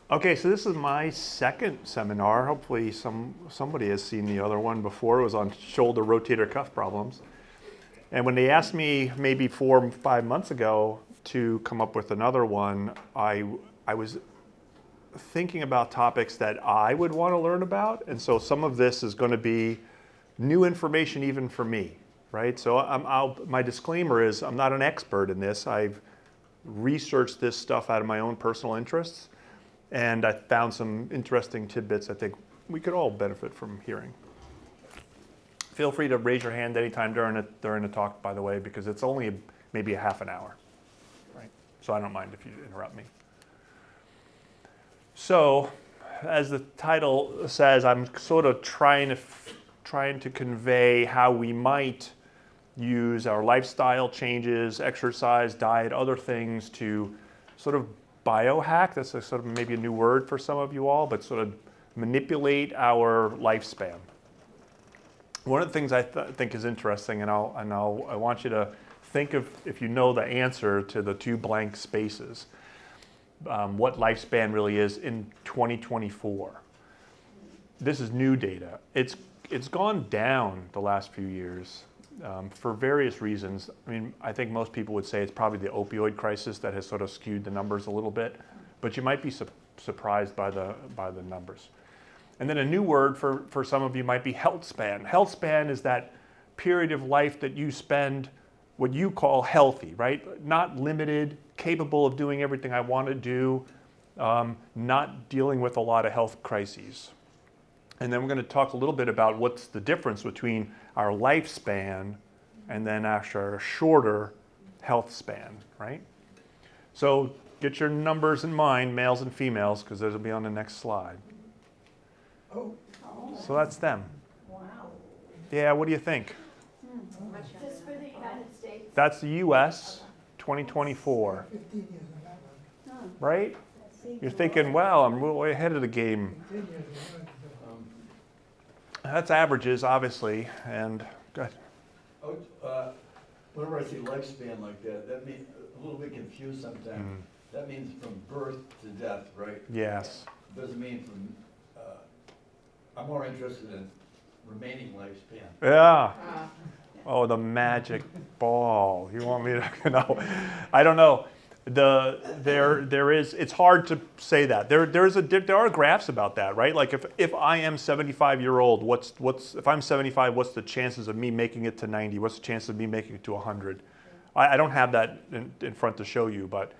Okay, so this is my second seminar. Hopefully somebody has seen the other one before. It was on shoulder rotator cuff problems. And when they asked me maybe 4 or 5 months ago to come up with another one, I was thinking about topics that I would want to learn about. And so some of this is going to be new information even for me, right? So my disclaimer is I'm not an expert in this. I've researched this stuff out of my own personal interests. And I found some interesting tidbits I think we could all benefit from hearing. Feel free to raise your hand anytime during the talk, by the way, because it's only maybe a half an hour, right? So I don't mind if you interrupt me. So, as the title says, I'm sort of trying to convey how we might use our lifestyle changes, exercise, diet, other things to sort of biohack. That's a sort of maybe a new word for some of you all, but sort of manipulate our lifespan. One of the things I think is interesting, and I want you to think of, if you know the answer to the 2 blank spaces, what lifespan really is in 2024. This is new data. It's gone down the last few years for various reasons. I mean, I think most people would say it's probably the opioid crisis that has sort of skewed the numbers a little bit, but you might be surprised by the numbers. And then a new word for some of you might be health span. Health span is that period of life that you spend what you call healthy, right? Not limited, capable of doing everything I want to do, not dealing with a lot of health crises. And then we're going to talk a little bit about what's the difference between our lifespan and then actually our shorter health span, right? So get your numbers in mind, males and females, because those will be on the next slide. Oh. So that's them. Wow. Yeah, what do you think? Just for the United States? That's the U.S. 2024, 15 years on that one. right? You're thinking, wow, I'm way ahead of the game. 10 years on that one. That's averages, obviously, and good. Whenever I see lifespan like that means a little bit confused sometimes. That means from birth to death, right? Yes. Doesn't mean from. I'm more interested in remaining lifespan. Yeah. Oh, the magic ball. You want me to know? I don't know. There is. It's hard to say that. There are graphs about that, right? Like if I am 75-year-old, if I'm 75, what's the chances of me making it to 90? What's the chances of me making it to 100? I don't have that in front to show you, but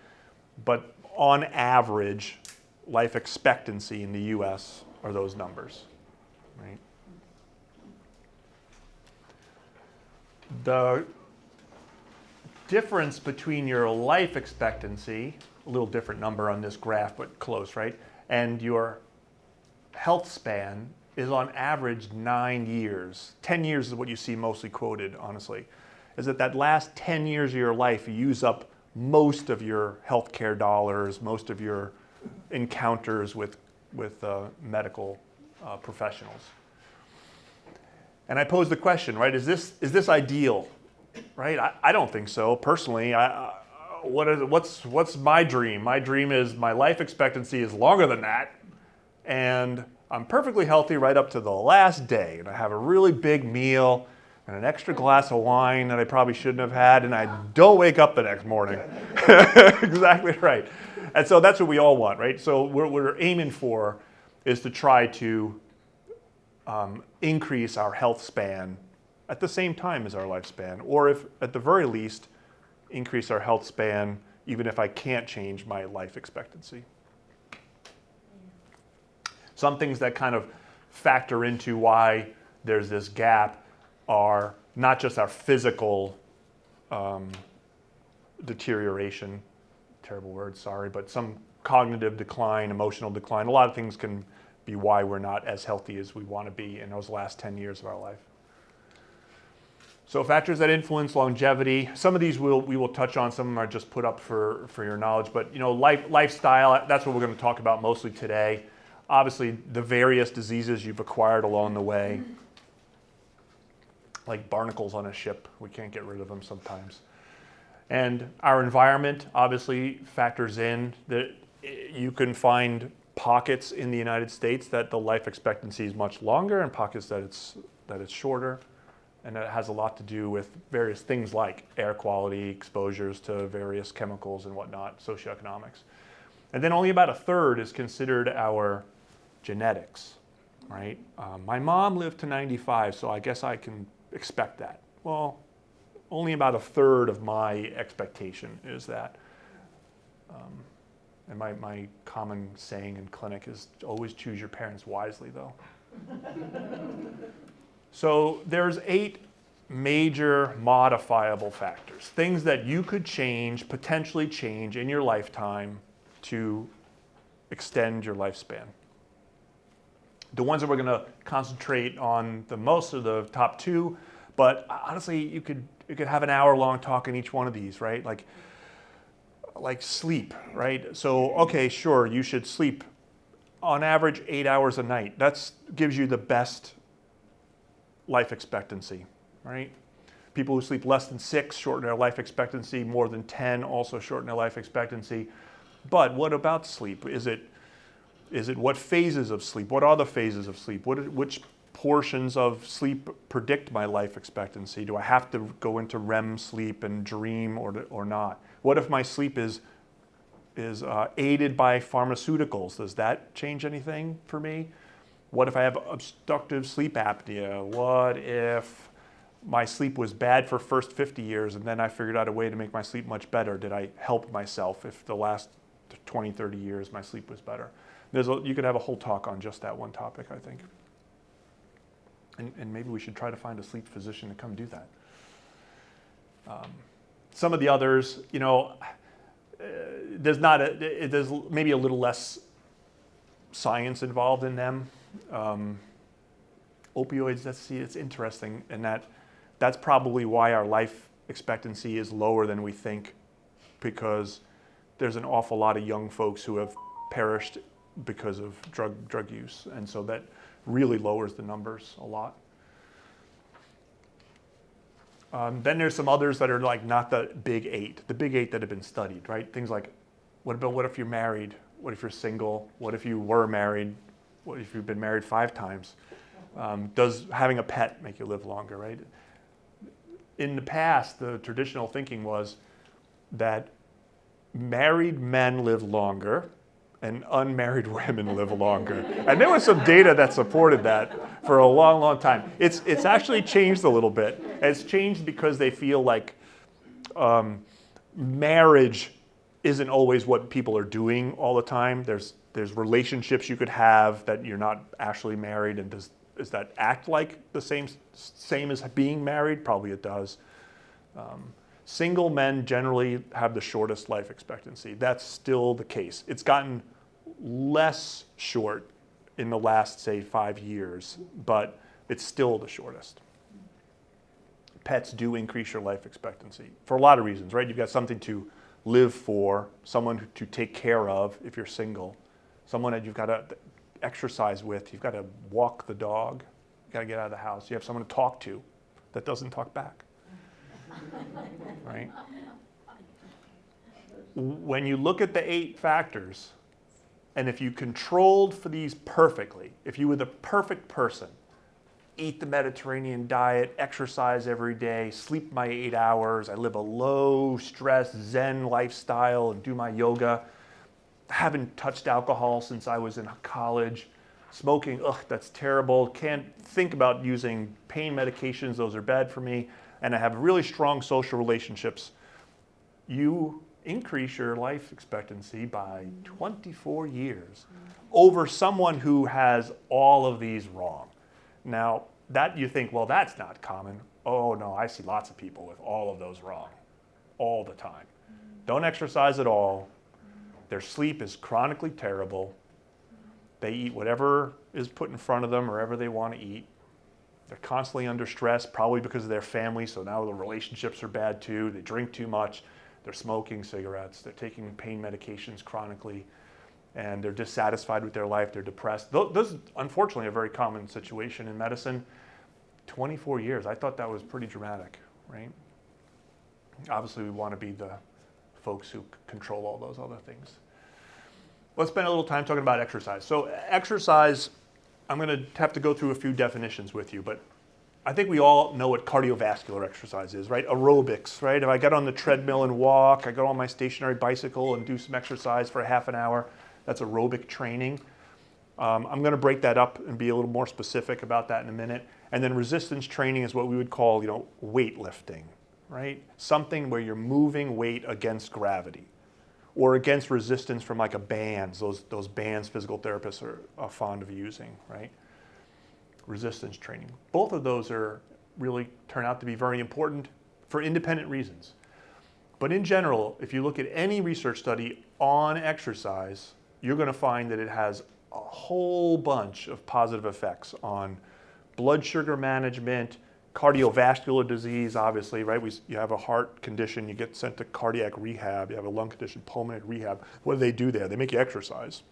on average, life expectancy in the U.S. are those numbers, right? The difference between your life expectancy, a little different number on this graph, but close, right? And your health span is on average 9 years. 10 years is what you see mostly quoted, honestly. Is that last 10 years of your life, you use up most of your healthcare dollars, most of your encounters with medical professionals. And I pose the question, right? Is this ideal? Right? I don't think so. Personally, what's my dream? My dream is my life expectancy is longer than that, and I'm perfectly healthy right up to the last day, and I have a really big meal and an extra glass of wine that I probably shouldn't have had, and I don't wake up the next morning. Exactly right. And so that's what we all want, right? So what we're aiming for is to try to increase our health span at the same time as our lifespan, or if at the very least, increase our health span even if I can't change my life expectancy. Some things that kind of factor into why there's this gap are not just our physical deterioration, terrible word, sorry, but some cognitive decline, emotional decline. A lot of things can be why we're not as healthy as we want to be in those last 10 years of our life. So factors that influence longevity, some of these we will touch on, some of them are just put up for your knowledge, but lifestyle, that's what we're going to talk about mostly today. Obviously, the various diseases you've acquired along the way, like barnacles on a ship, we can't get rid of them sometimes. And our environment obviously factors in that you can find pockets in the United States that the life expectancy is much longer, and pockets that it's shorter. And that has a lot to do with various things like air quality, exposures to various chemicals and whatnot, socioeconomics. And then only about a third is considered our genetics, right? My mom lived to 95, so I guess I can expect that. Well, only about a third of my expectation is that. And my common saying in clinic is always choose your parents wisely, though. So there's 8 major modifiable factors, things that you could change, potentially change in your lifetime to extend your lifespan. The ones that we're going to concentrate on the most are the top 2, but honestly, you could have an hour-long talk on each one of these, right? Like sleep, right? So, okay, sure, you should sleep on average 8 hours a night. That gives you the best life expectancy, right? People who sleep less than 6 shorten their life expectancy. More than 10 also shorten their life expectancy. But what about sleep? Is it what phases of sleep? What are the phases of sleep? Which portions of sleep predict my life expectancy? Do I have to go into REM sleep and dream or not? What if my sleep is aided by pharmaceuticals? Does that change anything for me? What if I have obstructive sleep apnea? What if my sleep was bad for first 50 years and then I figured out a way to make my sleep much better? Did I help myself if the last 20, 30 years my sleep was better? You could have a whole talk on just that one topic, I think. And maybe we should try to find a sleep physician to come do that. Some of the others, there's maybe a little less science involved in them. Opioids, it's interesting in that's probably why our life expectancy is lower than we think, because there's an awful lot of young folks who have perished because of drug use, and so that really lowers the numbers a lot. Then there's some others that are like not the big 8 that have been studied, right? Things like, what if you're married? What if you're single? What if you were married? What if you've been married 5 times? Does having a pet make you live longer, right? In the past, the traditional thinking was that married men live longer and unmarried women live longer. And there was some data that supported that for a long, long time. It's actually changed a little bit. It's changed because they feel like marriage isn't always what people are doing all the time. There's relationships you could have that you're not actually married, and does that act like the same as being married? Probably it does. Single men generally have the shortest life expectancy. That's still the case. It's gotten less short in the last, say, 5 years, but it's still the shortest. Pets do increase your life expectancy for a lot of reasons, right? You've got something to live for, someone to take care of if you're single, someone that you've got to exercise with, you've got to walk the dog, you've got to get out of the house, you have someone to talk to that doesn't talk back, right? When you look at the 8 factors, and if you controlled for these perfectly, if you were the perfect person, eat the Mediterranean diet, exercise every day, sleep my 8 hours, I live a low stress Zen lifestyle and do my yoga, haven't touched alcohol since I was in college, smoking, that's terrible, can't think about using pain medications, those are bad for me, and I have really strong social relationships, you increase your life expectancy by 24 years over someone who has all of these wrong. Now, that you think, well, that's not common. Oh, no, I see lots of people with all of those wrong all the time. Don't exercise at all. Their sleep is chronically terrible. They eat whatever is put in front of them, wherever they want to eat. They're constantly under stress, probably because of their family, so now the relationships are bad too. They drink too much. They're smoking cigarettes. They're taking pain medications chronically. And they're dissatisfied with their life, they're depressed. This is unfortunately a very common situation in medicine. 24 years, I thought that was pretty dramatic, right? Obviously we want to be the folks who control all those other things. let's spend a little time talking about exercise. So exercise, I'm going to have to go through a few definitions with you, but I think we all know what cardiovascular exercise is, right? Aerobics, right? If I get on the treadmill and walk, I go on my stationary bicycle and do some exercise for half an hour, that's aerobic training. I'm going to break that up and be a little more specific about that in a minute. And then resistance training is what we would call, weightlifting, right? Something where you're moving weight against gravity or against resistance from like a bands. Those bands physical therapists are fond of using, right? Resistance training. Both of those really turn out to be very important for independent reasons. But in general, if you look at any research study on exercise, you're going to find that it has a whole bunch of positive effects on blood sugar management, cardiovascular disease, obviously, right? You have a heart condition, you get sent to cardiac rehab. You have a lung condition, pulmonary rehab. What do they do there? They make you exercise.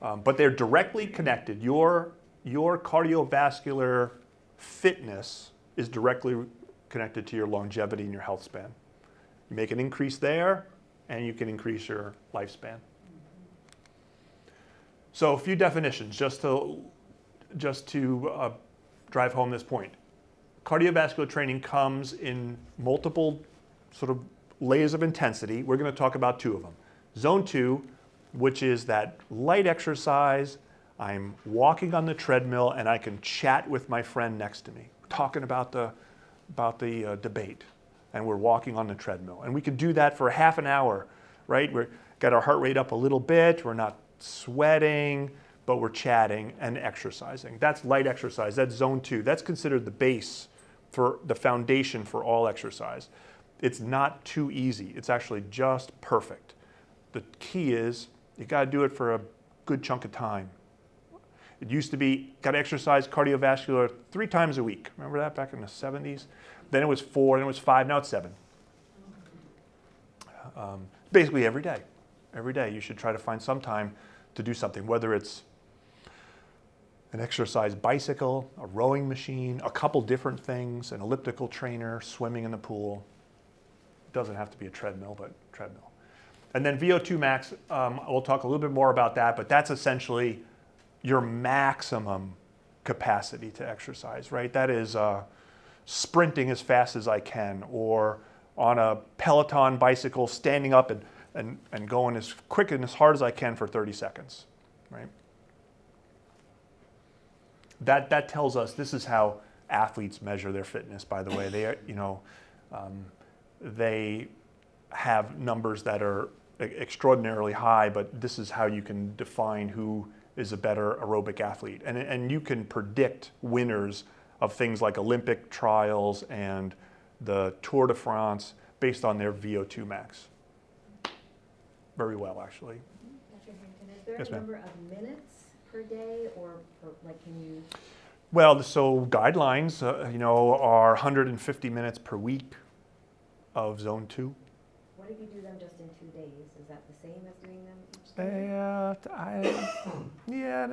But they're directly connected. Your cardiovascular fitness is directly connected to your longevity and your health span. You make an increase there, and you can increase your lifespan. So a few definitions just to drive home this point. Cardiovascular training comes in multiple sort of layers of intensity. We're going to talk about 2 of them. Zone 2, which is that light exercise. I'm walking on the treadmill and I can chat with my friend next to me, talking about the debate, and we're walking on the treadmill. And we can do that for half an hour, right? We've got our heart rate up a little bit, we're not sweating, but we're chatting and exercising. That's light exercise, that's zone 2. That's considered the base for the foundation for all exercise. It's not too easy, it's actually just perfect. The key is, you got to do it for a good chunk of time. It used to be, got to exercise cardiovascular 3 times a week. Remember that back in the 70s? Then it was 4, then it was 5, now it's 7. Basically every day. Every day you should try to find some time to do something, whether it's an exercise bicycle, a rowing machine, a couple different things, an elliptical trainer, swimming in the pool. It doesn't have to be a treadmill, but treadmill. And then VO2 max, we'll talk a little bit more about that, but that's essentially your maximum capacity to exercise, right? That is sprinting as fast as I can, or on a Peloton bicycle, standing up and going as quick and as hard as I can for 30 seconds, right? That tells us, this is how athletes measure their fitness, by the way. They have numbers that are extraordinarily high, but this is how you can define who is a better aerobic athlete. And you can predict winners of things like Olympic trials and the Tour de France based on their VO2 max. Very well, actually. Dr. Harrington, is there Yes, a ma'am. number of minutes per day, or can you? Well, so guidelines, are 150 minutes per week of zone 2. What if you do them just in 2 days? Is that the same as doing them each day?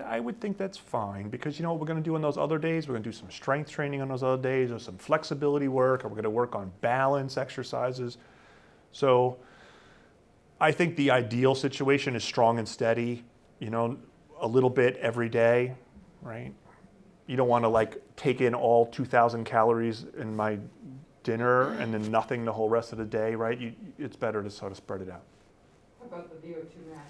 I would think that's fine, because you know what we're going to do on those other days? We're going to do some strength training on those other days, or some flexibility work, or we're going to work on balance exercises. So I think the ideal situation is strong and steady, a little bit every day, right? You don't want to take in all 2,000 calories in my dinner and then nothing the whole rest of the day, right? It's better to sort of spread it out. How about the VO2 max?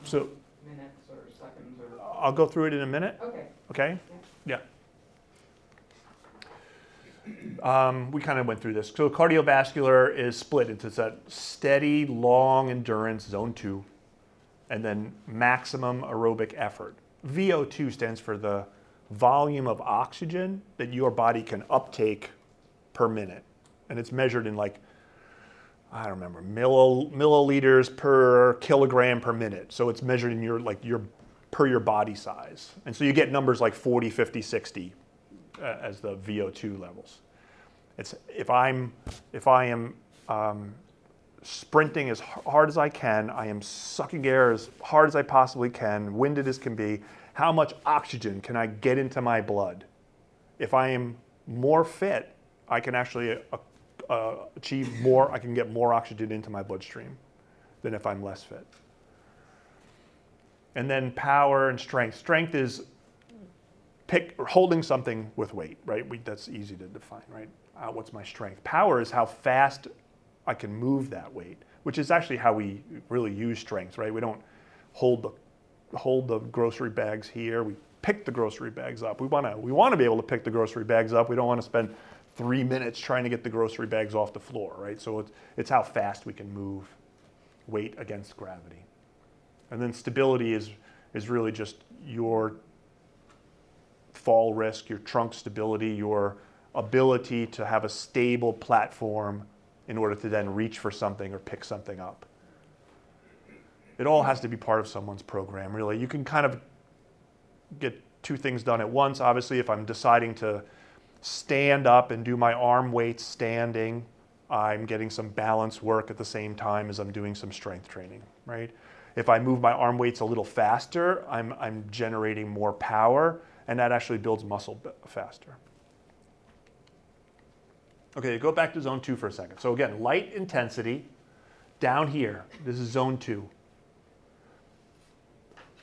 So Minutes or seconds or? I'll go through it in a minute. Okay. Okay? Yeah. We kind of went through this. So cardiovascular is split into that steady, long endurance, zone 2, and then maximum aerobic effort. VO2 stands for the volume of oxygen that your body can uptake per minute. And it's measured in I don't remember, milliliters per kilogram per minute. So it's measured in your body size. And so you get numbers like 40, 50, 60 as the VO2 levels. If I am sprinting as hard as I can, I am sucking air as hard as I possibly can, winded as can be, how much oxygen can I get into my blood? If I am more fit, I can actually achieve more, I can get more oxygen into my bloodstream than if I'm less fit. And then power and strength. Strength is holding something with weight, right? That's easy to define, right? What's my strength? Power is how fast I can move that weight, which is actually how we really use strength, right? We don't hold the grocery bags here. We pick the grocery bags up. We want to be able to pick the grocery bags up. We don't want to spend 3 minutes trying to get the grocery bags off the floor, right? So it's how fast we can move weight against gravity. And then stability is really just your fall risk, your trunk stability, your ability to have a stable platform in order to then reach for something or pick something up. It all has to be part of someone's program, really. You can kind of get two things done at once. Obviously, if I'm deciding to stand up and do my arm weights standing, I'm getting some balance work at the same time as I'm doing some strength training, right? If I move my arm weights a little faster, I'm generating more power, and that actually builds muscle faster. Okay, go back to zone 2 for a second. So again, light intensity, down here, this is zone 2.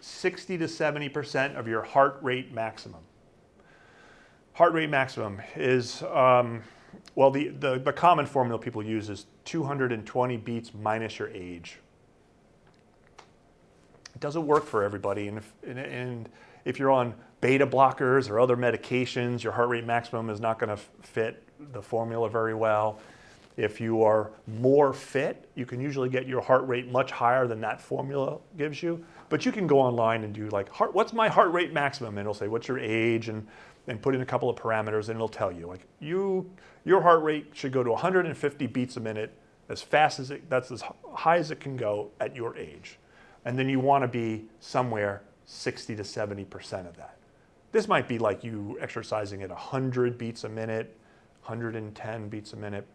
60 to 70% of your heart rate maximum. Heart rate maximum is, well, the common formula people use is 220 beats minus your age. It doesn't work for everybody, and if you're on beta blockers or other medications, your heart rate maximum is not going to fit the formula very well. If you are more fit, you can usually get your heart rate much higher than that formula gives you. But you can go online and do like, what's my heart rate maximum? And it'll say, what's your age? And put in a couple of parameters, and it'll tell you, like, your heart rate should go to 150 beats a minute as fast as that's as high as it can go at your age. And then you want to be somewhere 60 to 70% of that. This might be like you exercising at 100 beats a minute, 110 beats a minute,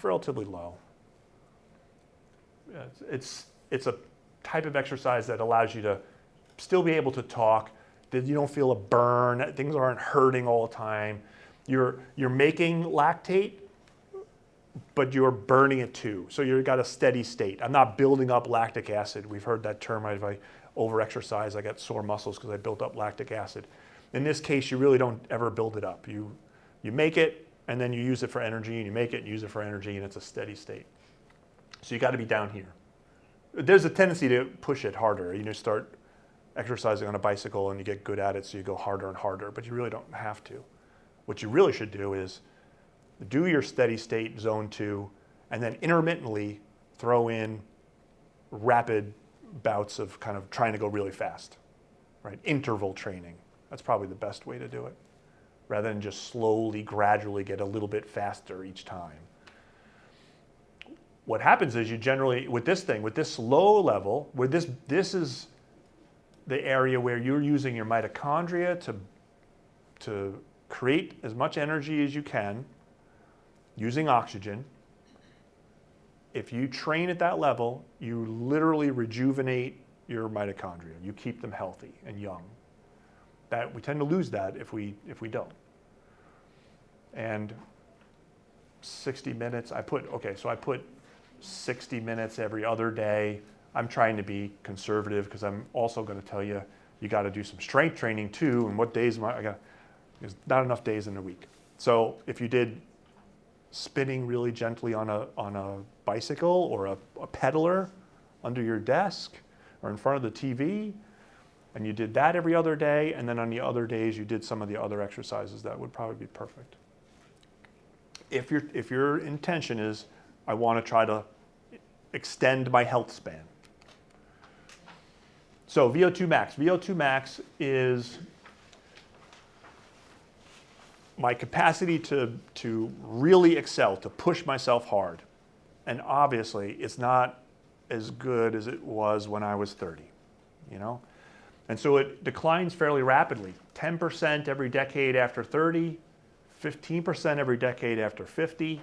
relatively low. It's a type of exercise that allows you to still be able to talk, that you don't feel a burn, things aren't hurting all the time. You're making lactate, but you're burning it too. So you've got a steady state. I'm not building up lactic acid. We've heard that term. If I over-exercise, I get sore muscles because I built up lactic acid. In this case, you really don't ever build it up. You make it, and then you use it for energy, and you make it and use it for energy, and it's a steady state. So you got to be down here. There's a tendency to push it harder. You start exercising on a bicycle and you get good at it, so you go harder and harder, but you really don't have to. What you really should do is do your steady state zone 2 and then intermittently throw in rapid bouts of kind of trying to go really fast, right? Interval training. That's probably the best way to do it, rather than just slowly, gradually get a little bit faster each time. What happens is you generally, with this low level, where this is the area where you're using your mitochondria to create as much energy as you can using oxygen. If you train at that level, you literally rejuvenate your mitochondria. You keep them healthy and young. We tend to lose that if we don't. And 60 minutes, I put 60 minutes every other day. I'm trying to be conservative because I'm also going to tell you, you got to do some strength training too. And what days there's not enough days in a week. So if you did spinning really gently on a bicycle or a pedaler under your desk or in front of the TV, and you did that every other day, and then on the other days you did some of the other exercises, that would probably be perfect. If your intention is, I want to try to extend my health span. So VO2 max. VO2 max is my capacity to really excel, to push myself hard. And obviously, it's not as good as it was when I was 30, And so it declines fairly rapidly. 10% every decade after 30, 15% every decade after 50.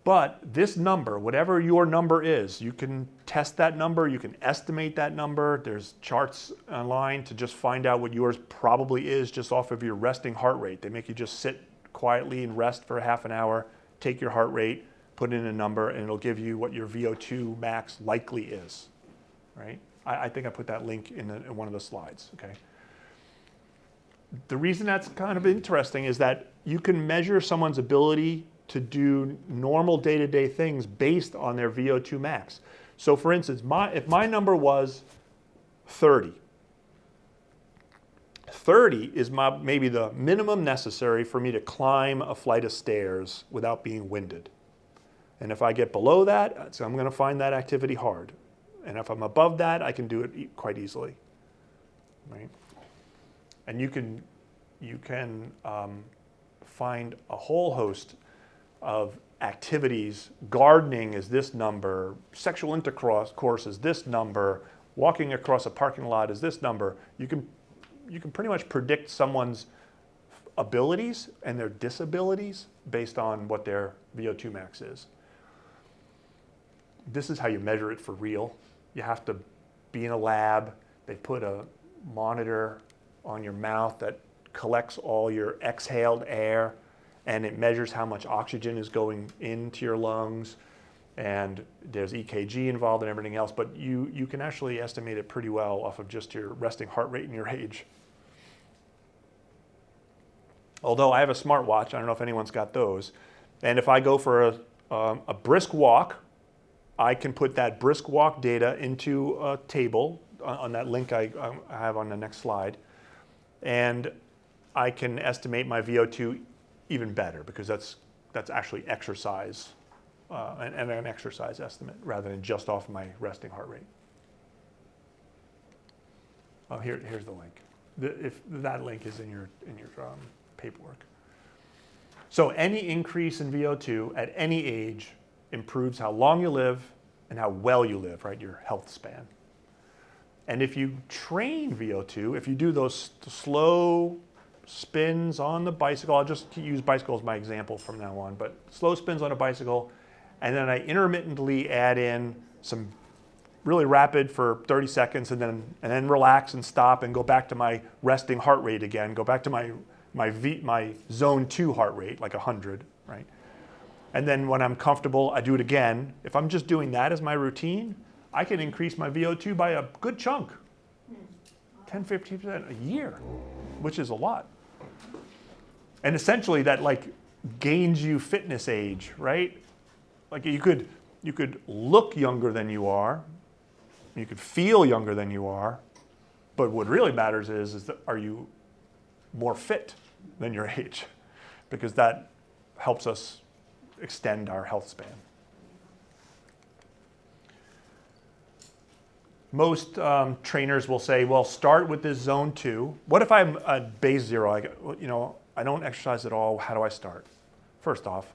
But this number, whatever your number is, you can test that number, you can estimate that number. There's charts online to just find out what yours probably is just off of your resting heart rate. They make you just sit quietly and rest for half an hour, take your heart rate, put in a number, and it'll give you what your VO2 max likely is, right? I think I put that link in one of the slides, okay? The reason that's kind of interesting is that you can measure someone's ability to do normal day-to-day things based on their VO2 max. So for instance, if my number was 30, 30 is maybe the minimum necessary for me to climb a flight of stairs without being winded. And if I get below that, so I'm going to find that activity hard. And if I'm above that, I can do it quite easily, right? And you can find a whole host of activities. Gardening is this number, sexual intercourse is this number, walking across a parking lot is this number. You can pretty much predict someone's abilities and their disabilities based on what their VO2 max is. This is how you measure it for real. You have to be in a lab. They put a monitor on your mouth that collects all your exhaled air, and it measures how much oxygen is going into your lungs, and there's EKG involved and everything else, but you can actually estimate it pretty well off of just your resting heart rate and your age. Although I have a smartwatch, I don't know if anyone's got those, and if I go for a brisk walk, I can put that brisk walk data into a table on that link I have on the next slide, and I can estimate my VO2 even better because that's actually exercise and an exercise estimate rather than just off my resting heart rate. Oh, here's the link. If that link is in your paperwork. So any increase in VO2 at any age improves how long you live and how well you live, right? Your health span. And if you train VO2, if you do those slow spins on the bicycle, I'll just use bicycle as my example from now on, but slow spins on a bicycle, and then I intermittently add in some really rapid for 30 seconds and then relax and stop and go back to my resting heart rate again, go back to my zone 2 heart rate, like 100, right? And then when I'm comfortable, I do it again. If I'm just doing that as my routine, I can increase my VO2 by a good chunk, 10, 15% a year, which is a lot. And essentially that like gains you fitness age, right? Like you could look younger than you are, you could feel younger than you are, but what really matters is that are you more fit than your age? Because that helps us extend our health span. Most trainers will say, well, start with this zone 2. What if I'm at base 0? I don't exercise at all. How do I start? First off,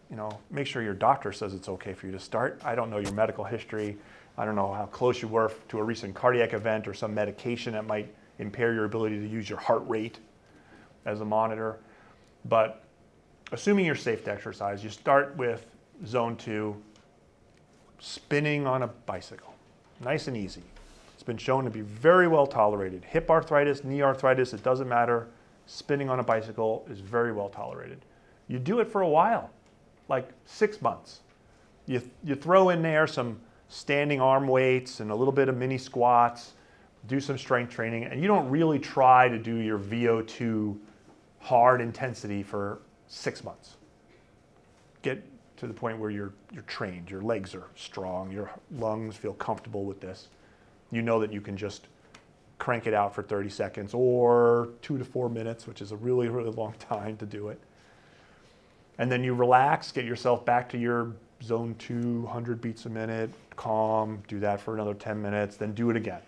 make sure your doctor says it's okay for you to start. I don't know your medical history. I don't know how close you were to a recent cardiac event or some medication that might impair your ability to use your heart rate as a monitor. But assuming you're safe to exercise, you start with zone 2, spinning on a bicycle. Nice and easy. It's been shown to be very well tolerated. Hip arthritis, knee arthritis, it doesn't matter. Spinning on a bicycle is very well tolerated. You do it for a while, like 6 months. You throw in there some standing arm weights and a little bit of mini squats, do some strength training, and you don't really try to do your VO2 hard intensity for 6 months. Get to the point where you're trained, your legs are strong, your lungs feel comfortable with this. You know that you can just crank it out for 30 seconds or 2 to 4 minutes, which is a really, really long time to do it. And then you relax, get yourself back to your zone 2, 100 beats a minute, calm, do that for another 10 minutes, then do it again.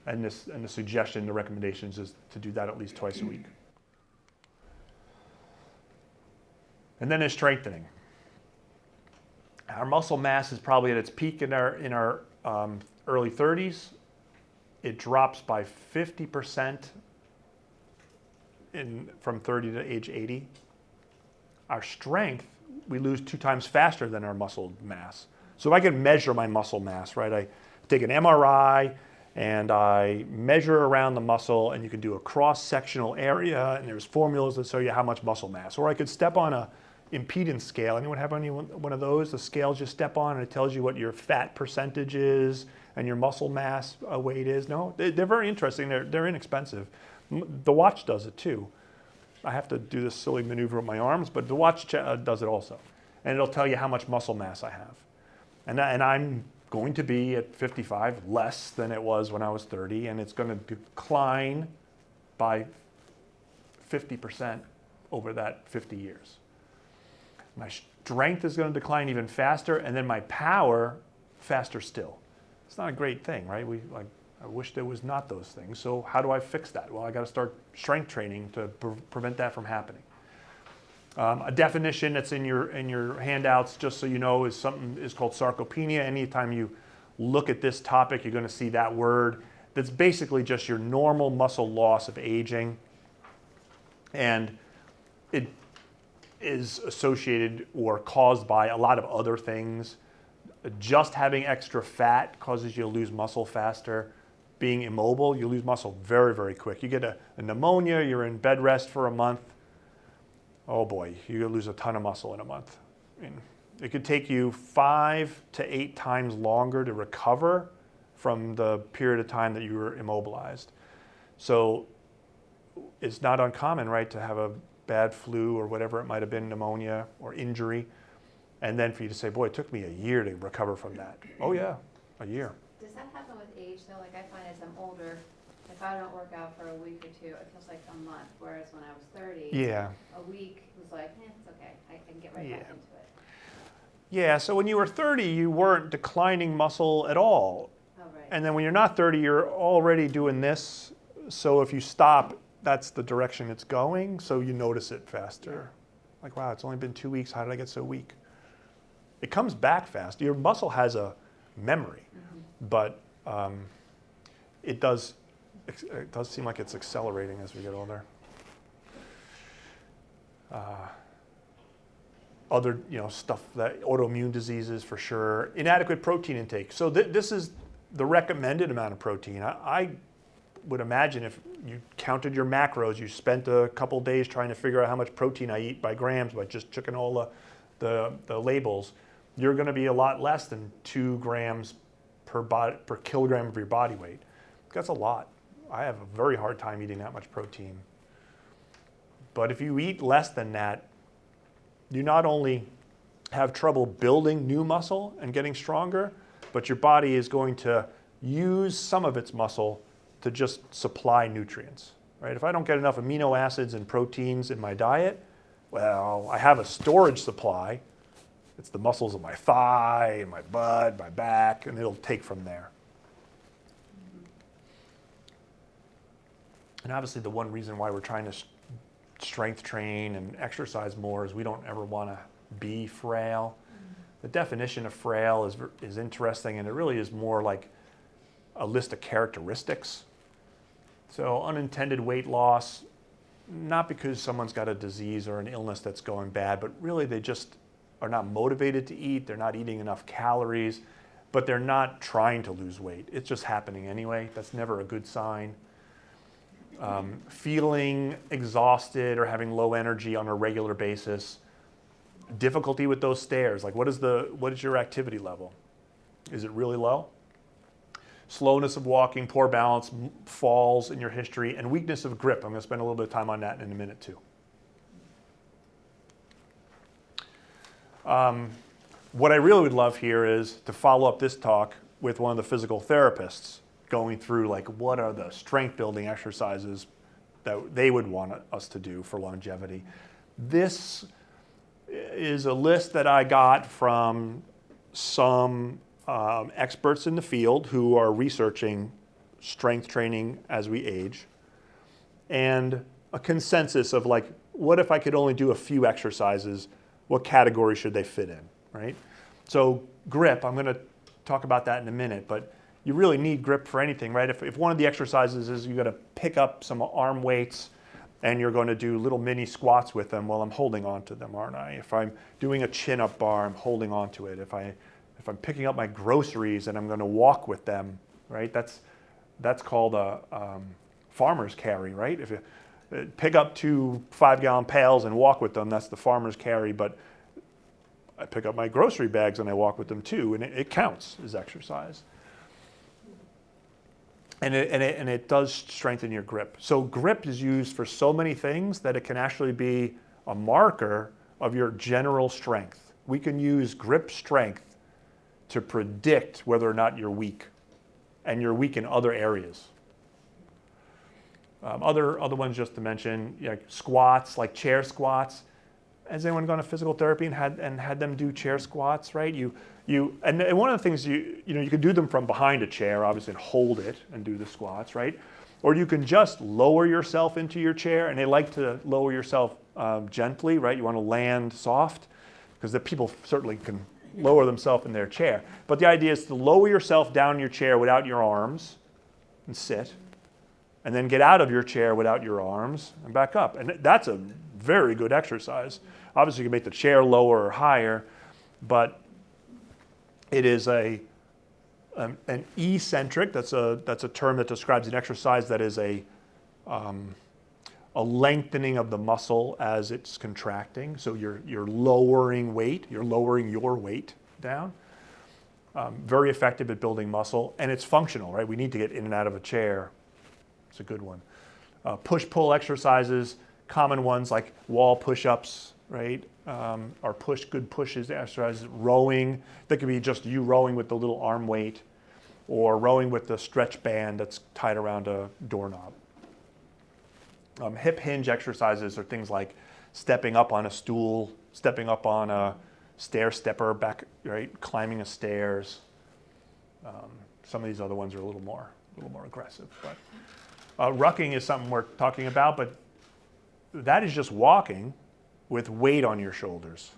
And the suggestion, the recommendations is to do that at least twice a week. And then there's strengthening. Our muscle mass is probably at its peak in our early 30s. It drops by 50% from 30 to age 80. Our strength, we lose 2 times faster than our muscle mass. So I can measure my muscle mass, right? I take an MRI and I measure around the muscle, and you can do a cross-sectional area, and there's formulas that show you how much muscle mass. Or I could step on a impedance scale. Anyone have one of those? The scales you step on and it tells you what your fat percentage is and your muscle mass weight is. No, they're very interesting. They're inexpensive. The watch does it too. I have to do this silly maneuver with my arms, but the watch does it also. And it'll tell you how much muscle mass I have. And I'm going to be at 55 less than it was when I was 30, and it's going to decline by 50% over that 50 years. My strength is going to decline even faster, and then my power faster still. It's not a great thing, right? I wish there was not those things. So how do I fix that? Well, I got to start strength training to prevent that from happening. A definition that's in your handouts, just so you know, is called sarcopenia. Anytime you look at this topic, you're going to see that word. That's basically just your normal muscle loss of aging, and it is associated or caused by a lot of other things. Just having extra fat causes you to lose muscle faster. Being immobile, you lose muscle very, very quick. You get a pneumonia, you're in bed rest for a month. Oh boy, you're gonna lose a ton of muscle in a month. I mean, it could take you 5 to 8 times longer to recover from the period of time that you were immobilized. So it's not uncommon, right, to have a bad flu or whatever it might have been, pneumonia or injury, and then for you to say, boy, it took me a year to recover from that. Oh yeah, a year. Does that happen with age though? Like I find as I'm older, if I don't work out for a week or two, it feels like a month. Whereas when I was 30, Yeah. a week was like, it's okay. I can get right back into it. Yeah, so when you were 30, you weren't declining muscle at all. Oh, right. And then when you're not 30, you're already doing this. So if you stop, that's the direction it's going. So you notice it faster. Like, wow, it's only been 2 weeks. How did I get so weak? It comes back fast. Your muscle has a memory, but it does seem like it's accelerating as we get older. Other stuff, that autoimmune diseases for sure. Inadequate protein intake. So this is the recommended amount of protein. I would imagine if you counted your macros, you spent a couple days trying to figure out how much protein I eat by grams by just checking all the labels, you're going to be a lot less than 2 grams per kilogram of your body weight. That's a lot. I have a very hard time eating that much protein. But if you eat less than that, you not only have trouble building new muscle and getting stronger, but your body is going to use some of its muscle to just supply nutrients, right? If I don't get enough amino acids and proteins in my diet, well, I have a storage supply. It's the muscles of my thigh and my butt, my back, and it'll take from there. And obviously the one reason why we're trying to strength train and exercise more is we don't ever want to be frail. The definition of frail is interesting, and it really is more like a list of characteristics. So unintended weight loss, not because someone's got a disease or an illness that's going bad, but really they just are not motivated to eat, they're not eating enough calories, but they're not trying to lose weight. It's just happening anyway. That's never a good sign. Feeling exhausted or having low energy on a regular basis. Difficulty with those stairs. Like what is your activity level? Is it really low? Slowness of walking, poor balance, falls in your history, and weakness of grip. I'm going to spend a little bit of time on that in a minute too. What I really would love here is to follow up this talk with one of the physical therapists going through like what are the strength building exercises that they would want us to do for longevity. This is a list that I got from some experts in the field who are researching strength training as we age, and a consensus of like, what if I could only do a few exercises? What category should they fit in, right? So grip, I'm going to talk about that in a minute, but you really need grip for anything, right? If one of the exercises is you got to pick up some arm weights and you're going to do little mini squats with them, well, I'm holding on to them, aren't I? If I'm doing a chin-up bar, I'm holding on to it. If I'm picking up my groceries and I'm going to walk with them, right? That's called a farmer's carry, right? Pick up 2 5-gallon pails and walk with them. That's the farmer's carry, but I pick up my grocery bags and I walk with them too, and it counts as exercise. And it does strengthen your grip. So grip is used for so many things that it can actually be a marker of your general strength. We can use grip strength to predict whether or not you're weak, and you're weak in other areas. Other ones just to mention, like squats, like chair squats. Has anyone gone to physical therapy and had them do chair squats, right? And one of the things you can do them from behind a chair, obviously, and hold it and do the squats, right? Or you can just lower yourself into your chair, and they like to lower yourself gently, right? You want to land soft, because the people certainly can lower themselves in their chair. But the idea is to lower yourself down in your chair without your arms and sit, and then get out of your chair without your arms and back up. And that's a very good exercise. Obviously, you can make the chair lower or higher, but it is an eccentric. That's a term that describes an exercise that is a lengthening of the muscle as it's contracting. So you're lowering weight. You're lowering your weight down. Very effective at building muscle, and it's functional, right? We need to get in and out of a chair. It's a good one. Push-pull exercises, common ones like wall push-ups, right? Or good pushes exercises. Rowing, that could be just you rowing with the little arm weight, or rowing with the stretch band that's tied around a doorknob. Hip hinge exercises are things like stepping up on a stool, stepping up on a stair stepper, back, right? Climbing a stairs. Some of these other ones are a little more aggressive. But rucking is something we're talking about, but that is just walking with weight on your shoulders,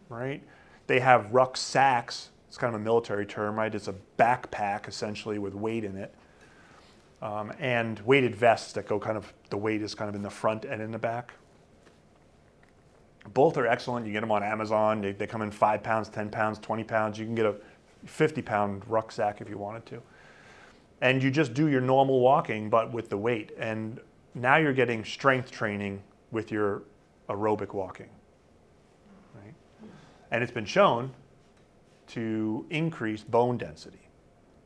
right? They have rucksacks. It's kind of a military term, right? It's a backpack essentially with weight in it, and weighted vests that go the weight is kind of in the front and in the back. Both are excellent. You get them on Amazon. They come in 5 pounds, 10 pounds, 20 pounds. You can get a 50-pound rucksack if you wanted to. And you just do your normal walking, but with the weight. And now you're getting strength training with your aerobic walking, right? And it's been shown to increase bone density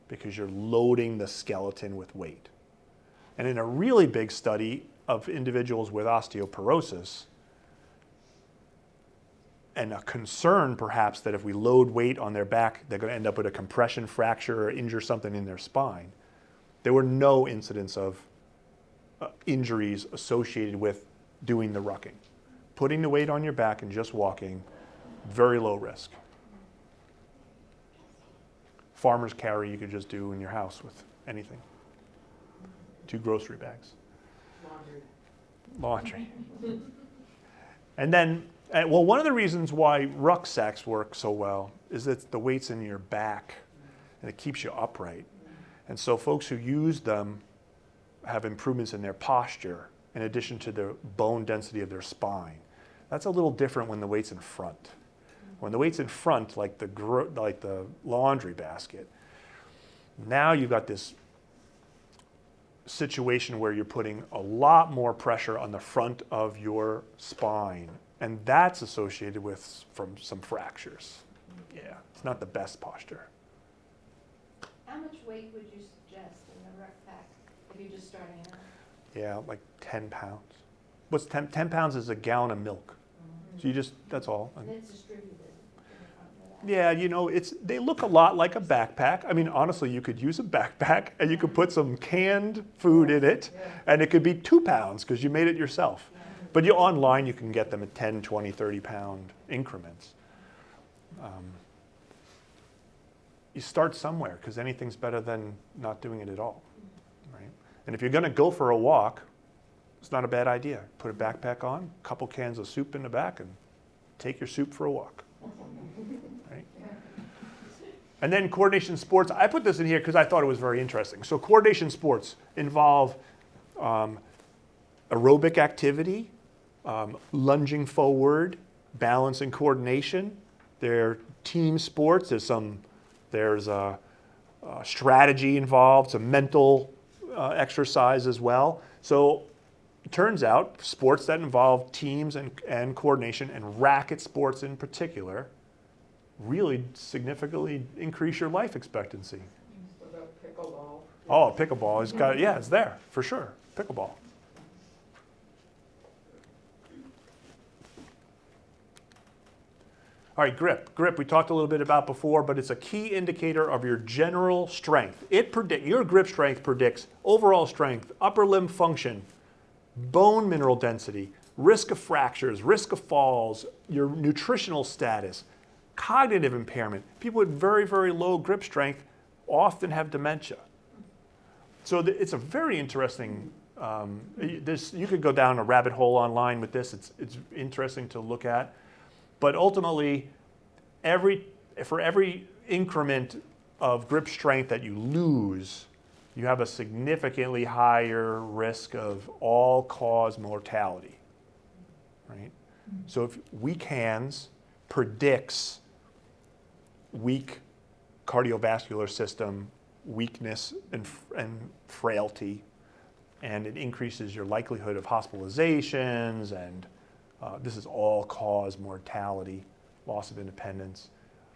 because you're loading the skeleton with weight. And in a really big study of individuals with osteoporosis, and a concern perhaps that if we load weight on their back, they're going to end up with a compression fracture or injure something in their spine, there were no incidents of injuries associated with doing the rucking. Putting the weight on your back and just walking, very low risk. Farmer's carry you could just do in your house with anything. 2 grocery bags. Laundry. And then, one of the reasons why rucksacks work so well is that the weight's in your back and it keeps you upright. And so folks who use them have improvements in their posture in addition to the bone density of their spine. That's a little different when the weight's in front. When the weight's in front, like the laundry basket, now you've got this situation where you're putting a lot more pressure on the front of your spine, and that's associated with some fractures. Yeah, it's not the best posture. How much weight would you suggest in the rucksack if you're just starting out? Yeah, like 10 pounds. What's 10 pounds is a gallon of milk. So that's all. And it's distributed. Yeah, they look a lot like a backpack. I mean, honestly, you could use a backpack and you could put some canned food in it, and it could be 2 pounds because you made it yourself. But online, you can get them at 10, 20, 30 pound increments. You start somewhere because anything's better than not doing it at all, right? And if you're going to go for a walk, it's not a bad idea. Put a backpack on, a couple cans of soup in the back, and take your soup for a walk. Right? And then coordination sports. I put this in here because I thought it was very interesting. So coordination sports involve aerobic activity, lunging forward, balance and coordination. They're team sports. There's a strategy involved, some mental exercise as well. So it turns out sports that involve teams and coordination, and racket sports in particular, really significantly increase your life expectancy. What about pickleball? Oh, pickleball has got, yeah, it's there for sure. Pickleball. All right, grip. Grip we talked a little bit about before, but it's a key indicator of your general strength. Your grip strength predicts overall strength, upper limb function, bone mineral density, risk of fractures, risk of falls, your nutritional status, cognitive impairment. People with very, very low grip strength often have dementia. So it's a very interesting, you could go down a rabbit hole online with this. It's interesting to look at. But ultimately, for every increment of grip strength that you lose, you have a significantly higher risk of all-cause mortality, right? So if weak hands predicts weak cardiovascular system weakness and frailty, and it increases your likelihood of hospitalizations, and this is all-cause mortality, loss of independence.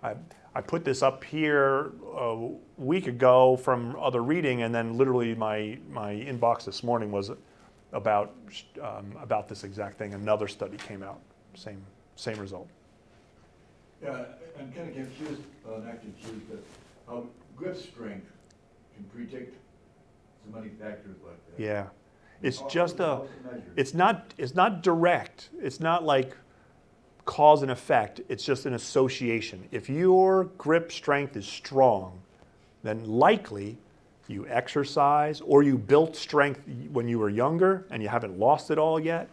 I put this up here a week ago from other reading, and then literally my inbox this morning was about this exact thing. Another study came out, same result. Yeah, I'm kind of confused, not confused, but grip strength can predict so many factors like that. Yeah, it's How- just how's it measured? it's not direct. It's not like cause and effect. It's just an association. If your grip strength is strong, then likely you exercise or you built strength when you were younger and you haven't lost it all yet.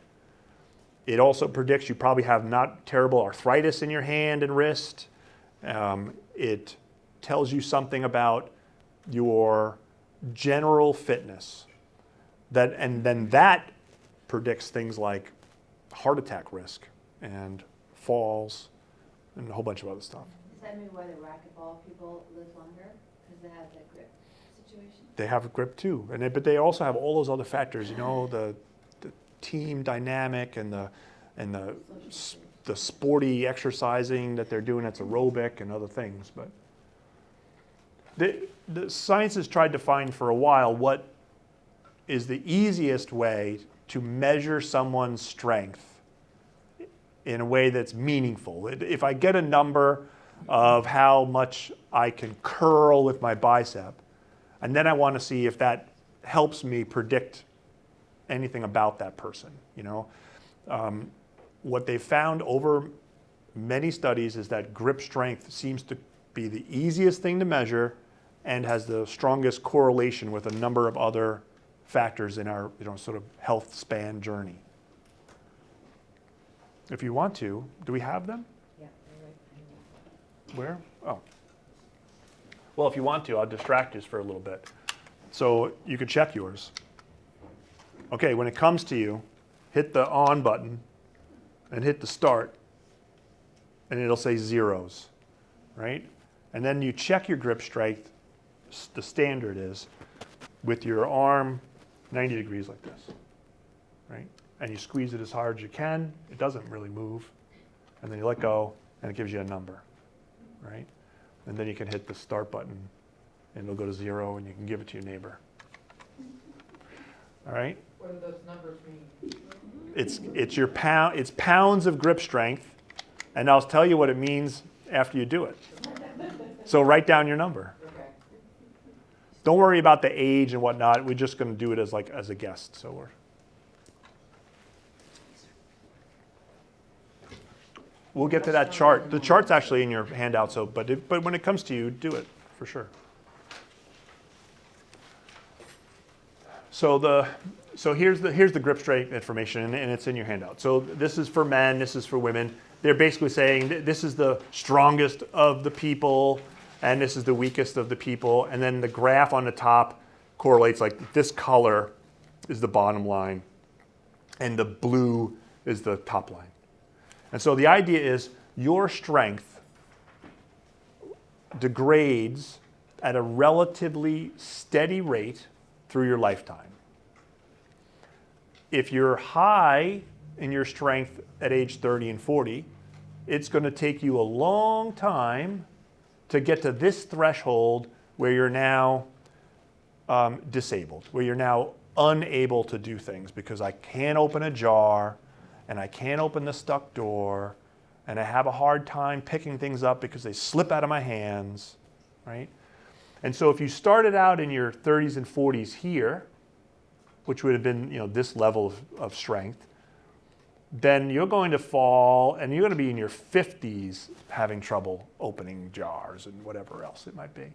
It also predicts you probably have not terrible arthritis in your hand and wrist. It tells you something about your general fitness. And then that predicts things like heart attack risk and falls and a whole bunch of other stuff. Does that mean why the racquetball people live longer? Because they have that grip situation? They have a grip too, but they also have all those other factors. You know, the team dynamic and the sporty exercising that they're doing. That's aerobic and other things. But the science has tried to find for a while what is the easiest way to measure someone's strength in a way that's meaningful. If I get a number of how much I can curl with my bicep, and then I want to see if that helps me predict anything about that person, you know. What they've found over many studies is that grip strength seems to be the easiest thing to measure and has the strongest correlation with a number of other factors in our, sort of health span journey. If you want to, do we have them? Yeah, Where? Oh. Well, if you want to, I'll distract you for a little bit. So you could check yours. Okay, when it comes to you, hit the on button and hit the start, and it'll say zeros, right? And then you check your grip strength, the standard is, with your arm 90 degrees like this, right? And you squeeze it as hard as you can. It doesn't really move. And then you let go, and it gives you a number, right? And then you can hit the start button, and it'll go to 0, and you can give it to your neighbor. All right? What do those numbers mean? It's pounds of grip strength, and I'll tell you what it means after you do it. So write down your number. Okay. Don't worry about the age and whatnot. We're just going to do it as a guest. So we'll get to that chart. The chart's actually in your handout. So, but when it comes to you, do it for sure. So here's the grip strength information, and it's in your handout. So this is for men. This is for women. They're basically saying this is the strongest of the people, and this is the weakest of the people. And then the graph on the top correlates like this color is the bottom line, and the blue is the top line. And so the idea is your strength degrades at a relatively steady rate through your lifetime. If you're high in your strength at age 30 and 40, it's going to take you a long time to get to this threshold where you're now disabled, where you're now unable to do things because I can't open a jar and I can't open the stuck door and I have a hard time picking things up because they slip out of my hands, right? And so if you started out in your 30s and 40s here, which would have been, this level of strength, then you're going to fall and you're going to be in your 50s having trouble opening jars and whatever else it might be.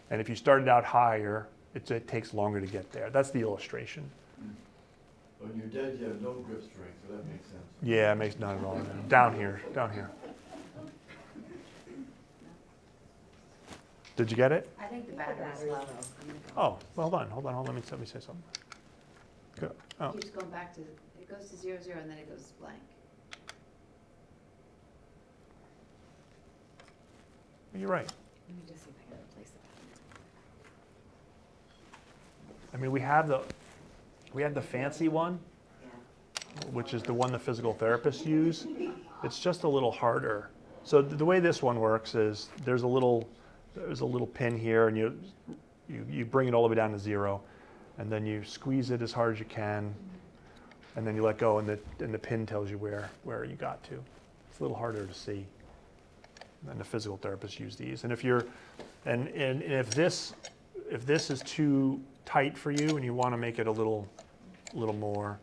And if you started out higher, it takes longer to get there. That's the illustration. When you're dead, you have no grip strength, so that makes sense. Yeah, it makes not at all. Down here. Did you get it? I think the battery's low. Oh, well, hold on. Let me say something. Good. Oh. It keeps going back to, it goes to 0, 0, and then it goes blank. You're right. Let me just see if I can replace the battery. I mean, we have the fancy one, which is the one the physical therapists use. It's just a little harder. So the way this one works is there's a little pin here, and you bring it all the way down to 0, and then you squeeze it as hard as you can, and then you let go, and the pin tells you where you got to. It's a little harder to see. And the physical therapists use these. And if this is too tight for you and you want to make it a little more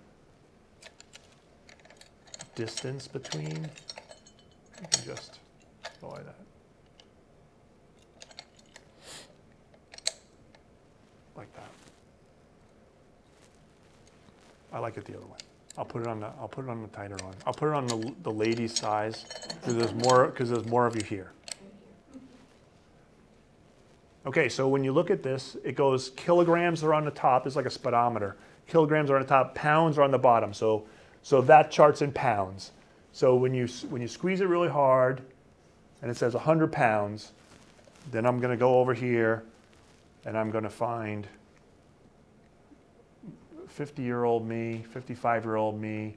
distance between, you can just go like that. Like that. I like it the other way. I'll put it on the tighter one. I'll put it on the ladies' size because there's more of you here. Okay, so when you look at this, it goes kilograms are on the top. It's like a speedometer. Kilograms are on the top, pounds are on the bottom. So that chart's in pounds. So when you squeeze it really hard, and it says 100 pounds, then I'm going to go over here, and I'm going to find 50-year-old me, 55-year-old me,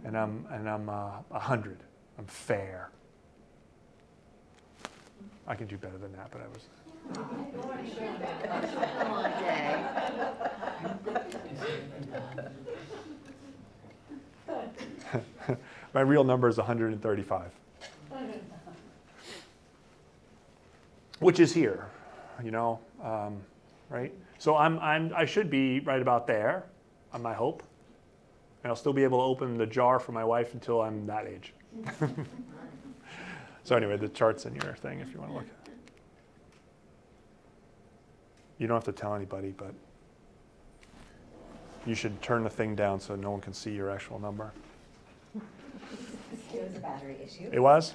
and I'm 100. I'm fair. I can do better than that, but I was. My real number is 135, which is here, right? So I should be right about there, on my hope, and I'll still be able to open the jar for my wife until I'm that age. So anyway, the chart's in your thing if you want to look at it. You don't have to tell anybody, but you should turn the thing down so no one can see your actual number. It was a battery issue. It was? So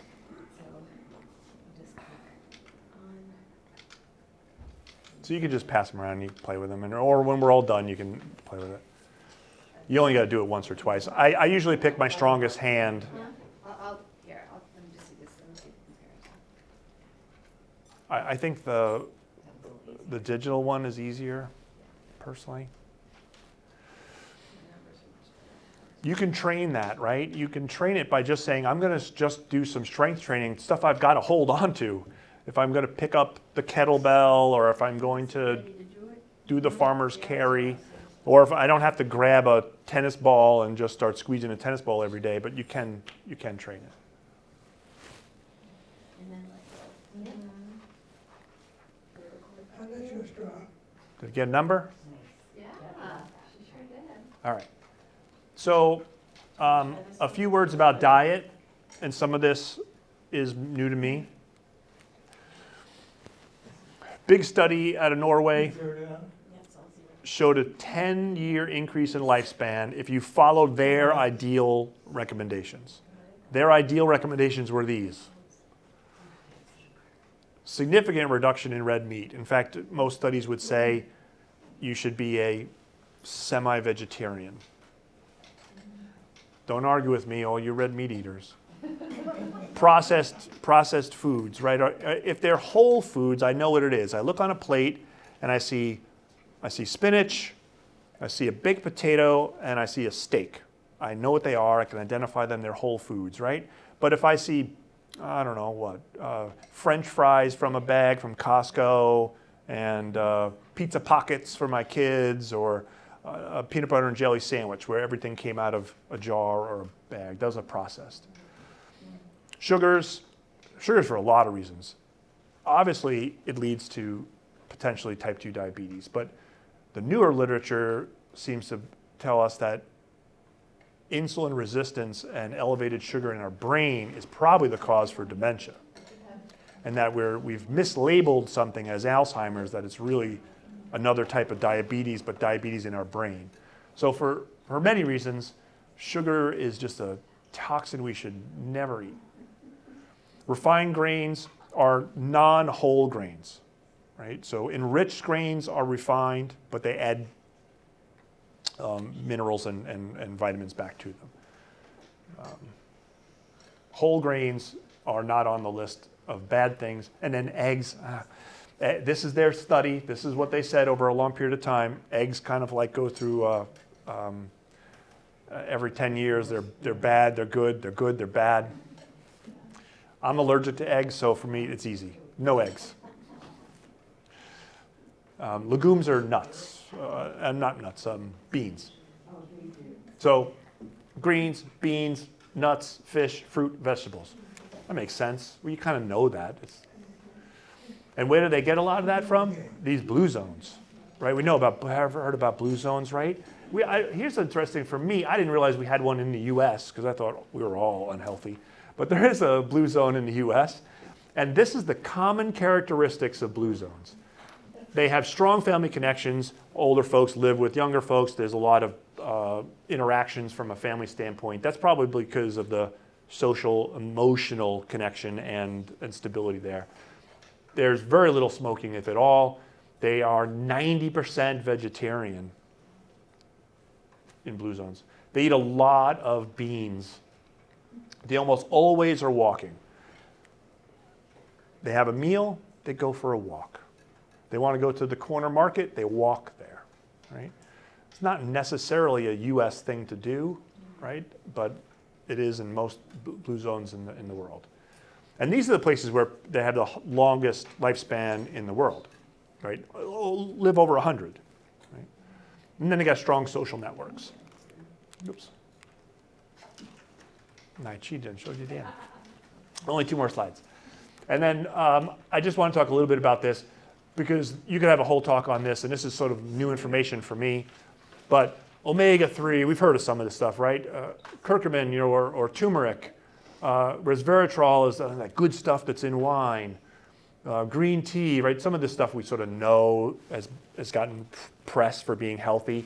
just click on. So you can just pass them around and you can play with them, or when we're all done, you can play with it. You only got to do it once or twice. I usually pick my strongest hand. Let me just see this. Let me see the comparison. I think the digital one is easier, personally. You can train that, right? You can train it by just saying, I'm going to just do some strength training, stuff I've got to hold on to. If I'm going to pick up the kettlebell, or if I'm going to do the farmer's carry, or if I don't have to grab a tennis ball and just start squeezing a tennis ball every day, but you can train it. And then like, Did you get a number? Yeah, she sure did. All right. So a few words about diet, and some of this is new to me. Big study out of Norway showed a 10-year increase in lifespan if you followed their ideal recommendations. Their ideal recommendations were these. Significant reduction in red meat. In fact, most studies would say you should be a semi-vegetarian. Don't argue with me, all you red meat eaters. Processed foods, right? If they're whole foods, I know what it is. I look on a plate and I see spinach I see a baked potato and I see a steak. I know what they are. I can identify them. They're whole foods, right? But if I see, I don't know what, French fries from a bag from Costco and pizza pockets for my kids, or a peanut butter and jelly sandwich where everything came out of a jar or a bag, those are processed. Sugars for a lot of reasons. Obviously, it leads to potentially type 2 diabetes, but the newer literature seems to tell us that insulin resistance and elevated sugar in our brain is probably the cause for dementia. And that we've mislabeled something as Alzheimer's, that it's really another type of diabetes, but diabetes in our brain. So for many reasons, sugar is just a toxin we should never eat. Refined grains are non-whole grains, right? So enriched grains are refined, but they add minerals and vitamins back to them. Whole grains are not on the list of bad things. And then eggs, this is their study. This is what they said over a long period of time. Eggs kind of like go through every 10 years. They're bad, they're good, they're bad. I'm allergic to eggs, so for me it's easy. No eggs. Legumes are nuts, and not nuts, beans. So greens, beans, nuts, fish, fruit, vegetables. That makes sense. Well, you kind of know that. And where do they get a lot of that from? These blue zones, right? We know about, have heard about blue zones, right? Here's interesting for me. I didn't realize we had one in the U.S. because I thought we were all unhealthy. But there is a blue zone in the U.S. And this is the common characteristics of blue zones. They have strong family connections. Older folks live with younger folks. There's a lot of interactions from a family standpoint. That's probably because of the social, emotional connection and stability there. There's very little smoking, if at all. They are 90% vegetarian in blue zones. They eat a lot of beans. They almost always are walking. They have a meal, they go for a walk. They want to go to the corner market, they walk there, right? It's not necessarily a U.S. thing to do, right? But it is in most blue zones in the world. And these are the places where they have the longest lifespan in the world, right? Live over 100, right? And then they got strong social networks. Oops. No, I cheated and showed you the end. Only 2 more slides. And then I just want to talk a little bit about this because you could have a whole talk on this, and this is sort of new information for me. But omega-3, we've heard of some of this stuff, right? Curcumin, or turmeric. Resveratrol is that good stuff that's in wine. Green tea, right? Some of this stuff we sort of know has gotten press for being healthy.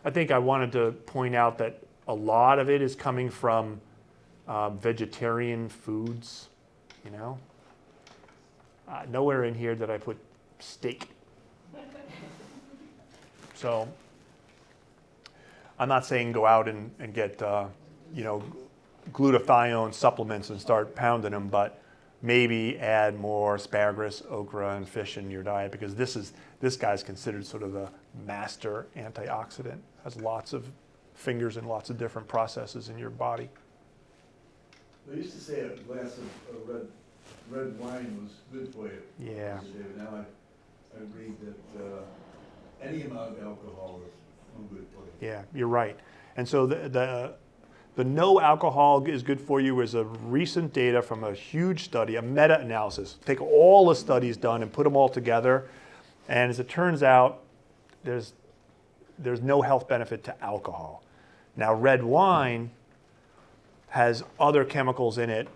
I think I wanted to point out that a lot of it is coming from vegetarian foods, you know? Nowhere in here did I put steak. So I'm not saying go out and get, glutathione supplements and start pounding them, but maybe add more asparagus, okra, and fish in your diet because this guy's considered sort of the master antioxidant. Has lots of fingers in lots of different processes in your body. They used to say a glass of red wine was good for you. Yeah. Now I read that any amount of alcohol is no good for you. Yeah, you're right. And so the no alcohol is good for you is a recent data from a huge study, a meta-analysis. Take all the studies done and put them all together. And as it turns out, there's no health benefit to alcohol. Now, red wine has other chemicals in it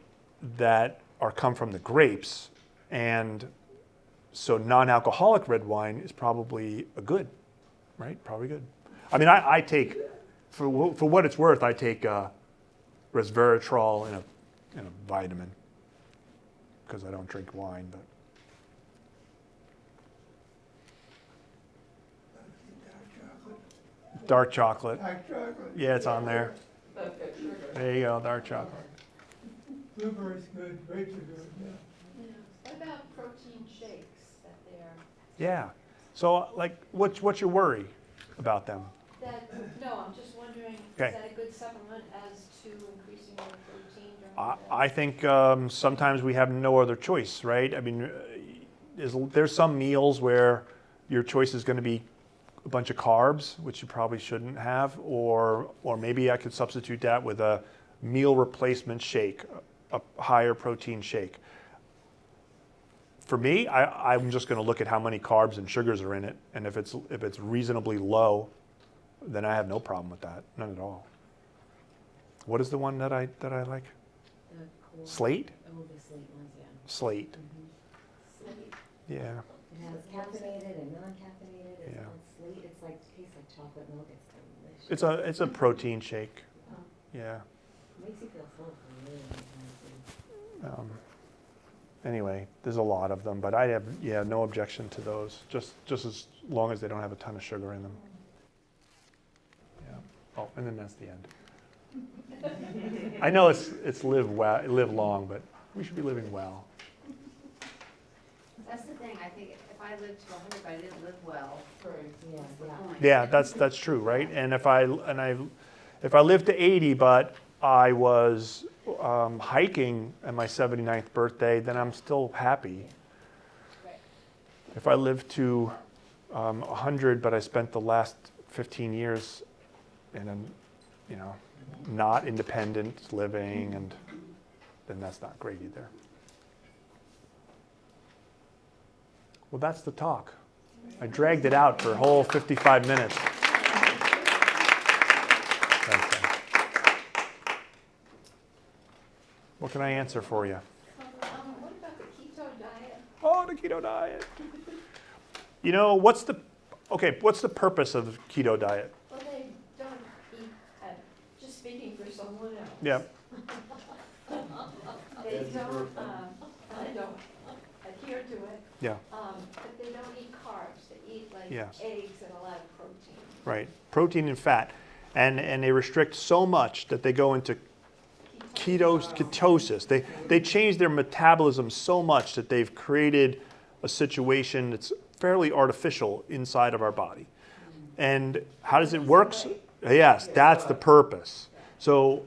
that come from the grapes. And so non-alcoholic red wine is probably a good, right? Probably good. I mean, I take, for what it's worth, I take resveratrol in a vitamin because I don't drink wine. But dark chocolate. Dark chocolate. Yeah, it's on there. That's good sugar. There you go, dark chocolate. Blueberries good, grapes are good, yeah. What about protein shakes that they're? Yeah. So, like, what's your worry about them? No, I'm just wondering, is Okay. that a good supplement as to increasing your protein during the day? I think sometimes we have no other choice, right? I mean, there's some meals where your choice is going to be a bunch of carbs, which you probably shouldn't have, or maybe I could substitute that with a meal replacement shake, a higher protein shake. For me, I'm just going to look at how many carbs and sugars are in it, and if it's reasonably low, then I have no problem with that, none at all. What is the one that I like? The core. Slate? Oh, the slate ones, yeah. Slate. Slate. Yeah. It has caffeinated and non-caffeinated. It's Yeah. called slate. It's like, tastes like chocolate milk. It's delicious. It's a protein shake. Oh, Yeah. makes you feel full for a really long time, too. Anyway, there's a lot of them, but I have no objection to those. Just as long as they don't have a ton of sugar in them. Yeah. Oh, and then that's the end. I know it's live long, but we should be living well. That's the thing, I think if I lived to 100 but I didn't live well, Yeah, what's the yeah. point? Yeah, that's true, right? And if I lived to 80, but I was hiking at my 79th birthday, then I'm still happy. Right. If I lived to 100, but I spent the last 15 years in not independent living, and then that's not great either. Well, that's the talk. I dragged it out for a whole 55 minutes. Thanks, Ben. What can I answer for you? What about the keto diet? Oh, the keto diet. What's the purpose of the keto diet? Well, they don't eat, just speaking for someone else. Yeah. They don't, I don't adhere to it, Yeah, but they don't eat carbs. They eat like Yes. eggs and a lot of protein. right. Protein and fat. And they restrict so much that they go into ketosis. They change their metabolism so much that they've created a situation that's fairly artificial inside of our body. And how does it work? Yes, that's the purpose. So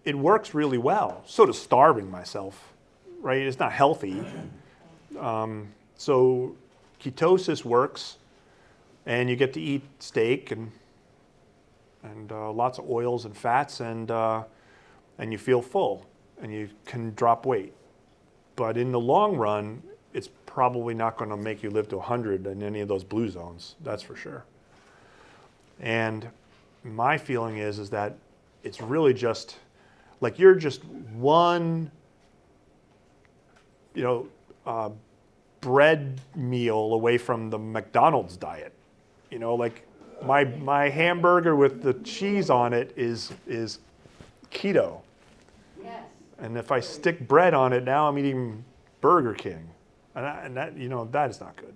it works really well. Sort of starving myself, right? It's not healthy. So ketosis works, and you get to eat steak and lots of oils and fats, and you feel full, and you can drop weight. But in the long run, it's probably not going to make you live to 100 in any of those blue zones, that's for sure. And my feeling is that it's really just, like you're just one, bread meal away from the McDonald's diet. Like my hamburger with the cheese on it is keto. Yes. And if I stick bread on it, now I'm eating Burger King. And that is not good.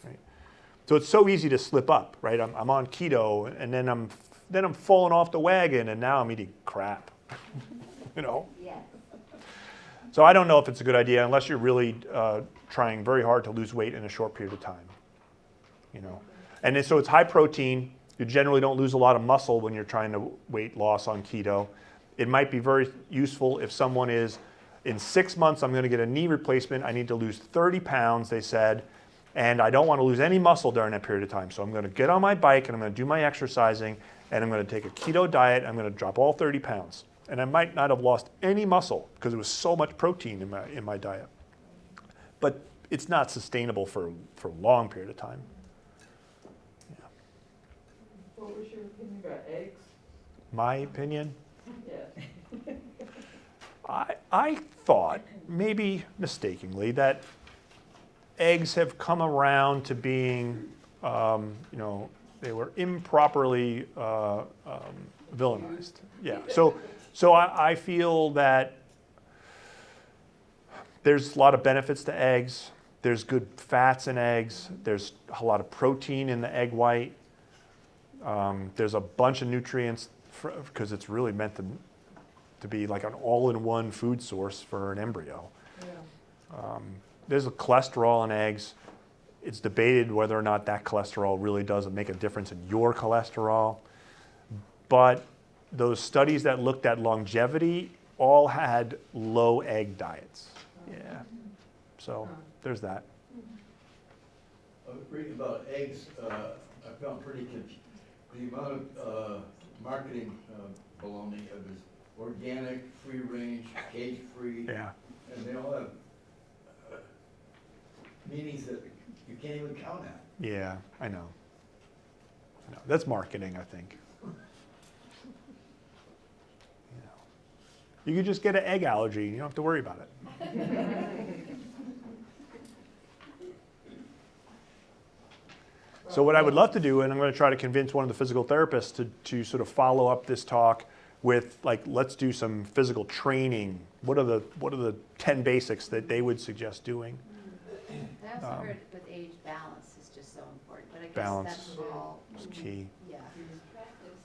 Right? So it's so easy to slip up, right? I'm on keto, and then I'm falling off the wagon, and now I'm eating crap. Yes. So I don't know if it's a good idea unless you're really trying very hard to lose weight in a short period of time. And so it's high protein. You generally don't lose a lot of muscle when you're trying to weight loss on keto. It might be very useful if someone is, in 6 months, I'm going to get a knee replacement. I need to lose 30 pounds, they said, and I don't want to lose any muscle during that period of time. So I'm going to get on my bike, and I'm going to do my exercising, and I'm going to take a keto diet. I'm going to drop all 30 pounds. And I might not have lost any muscle because there was so much protein in my diet. But it's not sustainable for a long period of time. Yeah. What was your opinion about eggs? My opinion? Yeah. I thought, maybe mistakenly, that eggs have come around to being, they were improperly villainized. Yeah. So I feel that there's a lot of benefits to eggs. There's good fats in eggs. There's a lot of protein in the egg white. There's a bunch of nutrients because it's really meant to be like an all-in-one food source for an embryo. Yeah. There's a cholesterol in eggs. It's debated whether or not that cholesterol really does make a difference in your cholesterol. But those studies that looked at longevity all had low egg diets. Yeah. So there's that. Reading about eggs, I found pretty the amount of marketing baloney of this organic, free range, cage free, Yeah. and they all have meanings that you can't even count at. Yeah, I know. That's marketing, I think. You could just get an egg allergy. You don't have to worry about it. So what I would love to do, and I'm going to try to convince one of the physical therapists to sort of follow up this talk with, like, let's do some physical training. What are the 10 basics that they would suggest doing? I also heard with age, balance is just so important, but I guess Balance that's all. is key. Yeah. Practice,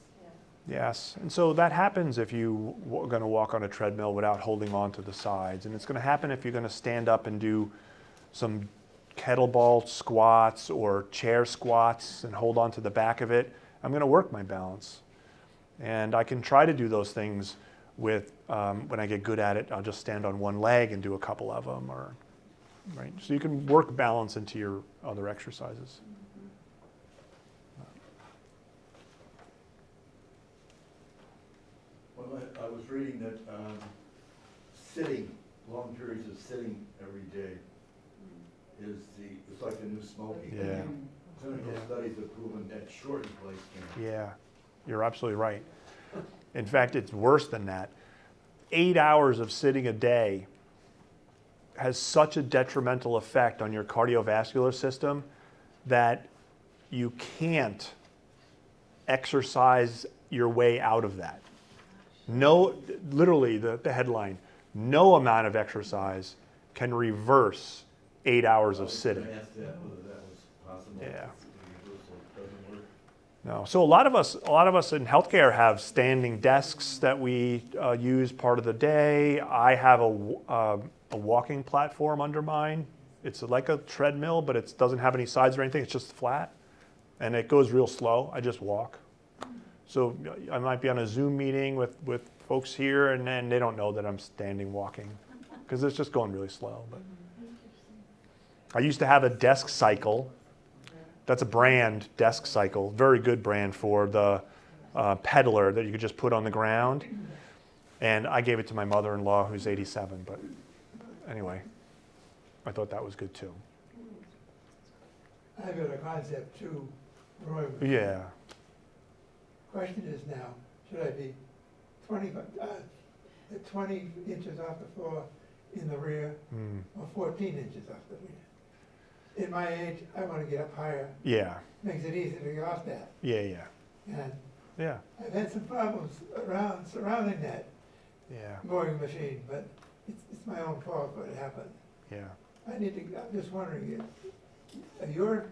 yeah. Yes, and so that happens if you're going to walk on a treadmill without holding on to the sides, and it's going to happen if you're going to stand up and do some kettlebell squats or chair squats and hold on to the back of it. I'm going to work my balance, and I can try to do those things with when I get good at it. I'll just stand on one leg and do a couple of them, or right. So you can work balance into your other exercises. Well, I was reading that sitting, long periods of sitting every day it's like the new smoking. Yeah. Clinical Yeah. studies have proven that shortens lifespan. Yeah, you're absolutely right. In fact, it's worse than that. 8 hours of sitting a day has such a detrimental effect on your cardiovascular system that you can't exercise your way out of that. No, literally the headline, no amount of exercise can reverse 8 hours of sitting. I asked that, whether that was possible. Yeah. It doesn't work. No. So a lot of us in healthcare have standing desks that we use part of the day. I have a walking platform under mine. It's like a treadmill, but it doesn't have any sides or anything. It's just flat, and it goes real slow. I just walk. So I might be on a Zoom meeting with folks here, and then they don't know that I'm standing walking because it's just going really slow. But I used to have a desk cycle. That's a brand, desk cycle, very good brand for the peddler that you could just put on the ground. And I gave it to my mother-in-law, who's 87. But anyway, I thought that was good too. I've got a concept too, Roy. Yeah. Question is now, should I be 20 inches off the floor in the rear Mm. or 14 inches off the rear? In my age, I want to get up higher. Yeah. Makes it easy to get off that. Yeah. And Yeah. I've had some problems surrounding that Yeah. rowing machine, but it's my own fault what happened. Yeah. I'm just wondering, are your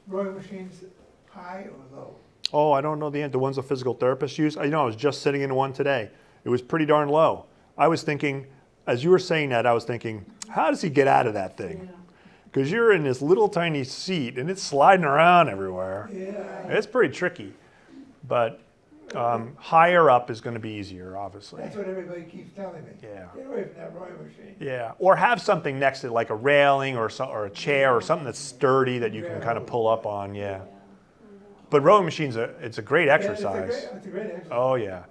rowing machines high or low? Oh, I don't know the ones the physical therapists use. I was just sitting in one today. It was pretty darn low. I was thinking, as you were saying that, I was thinking, how does he get out of that thing? Because you're in this little tiny seat and it's sliding around everywhere. Yeah. It's pretty tricky. But higher up is going to be easier, obviously. That's what everybody keeps telling me. Yeah. Get away from that rowing machine. Yeah. Or have something next to it, like a railing or a chair or something that's sturdy that you can kind of pull up on. Yeah. But rowing machines, it's a great exercise. It's a great exercise. Oh yeah.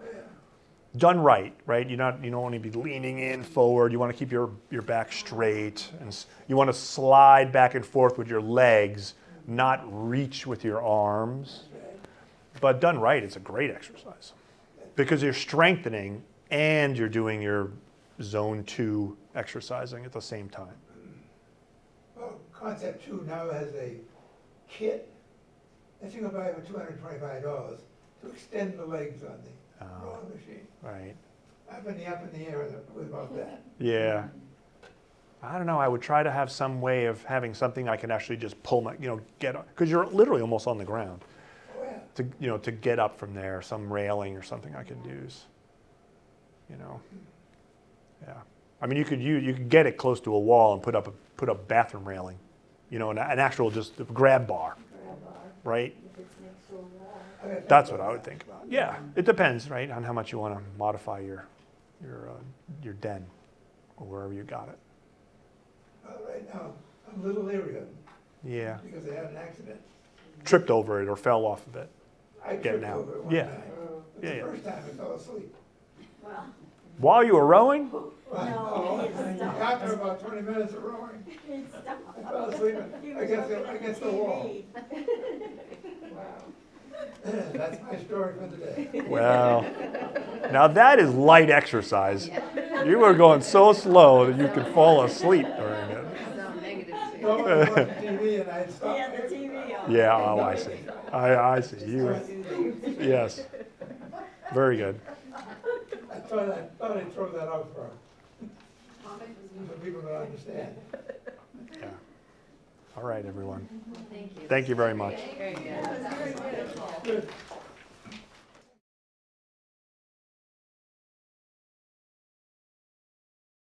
Done right. You don't want to be leaning in forward. You want to keep your back straight, and you want to slide back and forth with your legs, not reach with your arms. But done right, it's a great exercise because you're strengthening and you're doing your zone 2 exercising at the same time. Well, Concept 2 now has a kit that you can buy for $225 to extend the legs on the rowing machine. Right. I've been up in the air about that. Yeah. I don't know. I would try to have some way of having something I can actually just pull get on, because you're literally almost on the ground. Oh, yeah. To get up from there, some railing or something I could use. Yeah. I mean, you could get it close to a wall and put up bathroom railing. an actual just grab bar, right? If it's next to a wall. I gotta think That's what about I would that. think about. Yeah, it depends, right, on how much you want to modify your den or wherever you got it. Right now, I'm a little leery of them Yeah, because I had an accident. tripped over it or fell off of it. I Getting tripped out. over it one Yeah. time. It's Yeah, the yeah. first time I fell asleep. Well, While you were rowing? After about 20 minutes of rowing, I fell asleep against the wall. That's my story for the day. Well, now that is light exercise. You were going so slow that you could fall asleep during it. So negative too. No, I was watching TV and I had stopped. yeah, the TV on. Yeah, oh, I see. I see. Yes. Very good. I thought I'd throw that out for people to understand. Yeah. All right, everyone. Thank you. Thank you very much. Very good. Good.